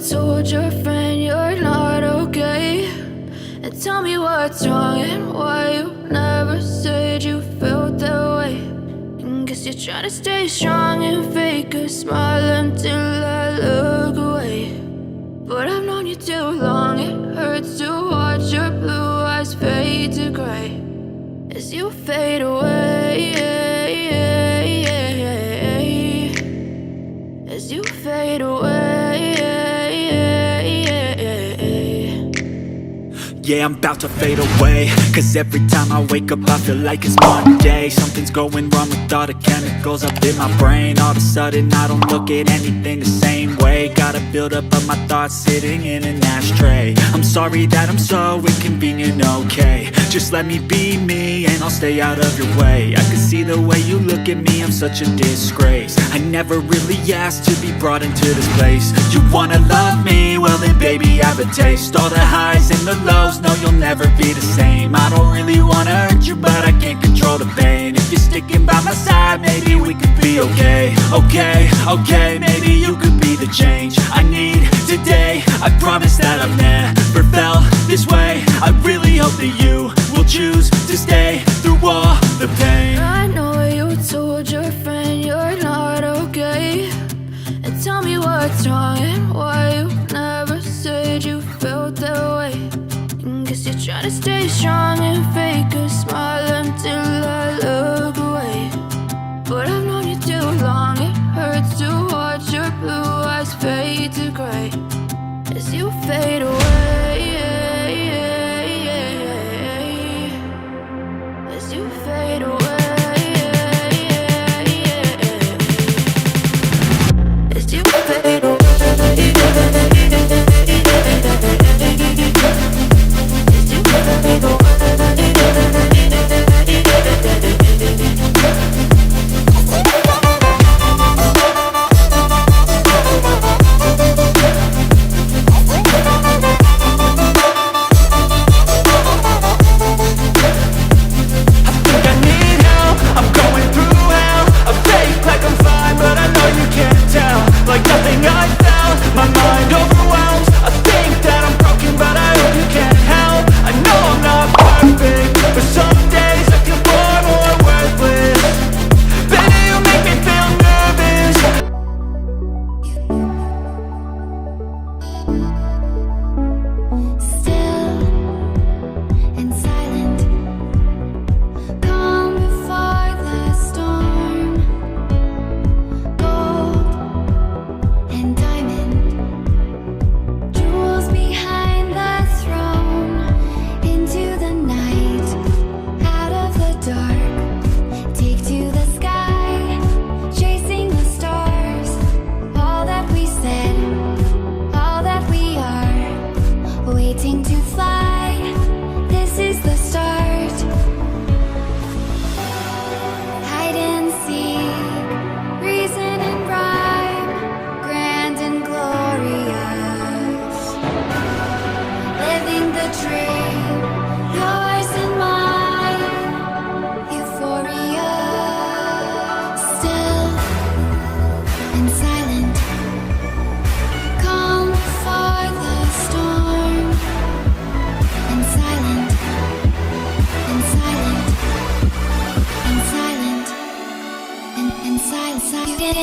told your friend you're not okay, and tell me what's wrong and why you never said you felt that way. And guess you're trying to stay strong and fake a smile until I look away. But I've known you too long, it hurts to watch your blue eyes fade to gray as you fade away, as you fade away. Yeah, I'm about to fade away, cause every time I wake up I feel like it's Monday. Something's going wrong with all the chemicals up in my brain. All of a sudden I don't look at anything the same way. Gotta build up of my thoughts sitting in an ashtray. I'm sorry that I'm so inconvenient, okay. Just let me be me and I'll stay out of your way. I can see the way you look at me, I'm such a disgrace. I never really asked to be brought into this place. You wanna love me? Well then baby I have a taste. All the highs and the lows, no you'll never be the same. I don't really wanna hurt you but I can't control the pain. If you're sticking by my side maybe we could be okay. Okay, maybe you could be the change I need today. I promise that I've never felt this way. I really hope that you will choose to stay through all the pain. I know you told your friend you're not okay, and tell me what's wrong and why you never said you felt that way. And guess you're trying to stay strong and fake a smile until I look away. But I've known you too long, it hurts to watch your blue eyes fade to gray as you fade away, as you fade away, as you fade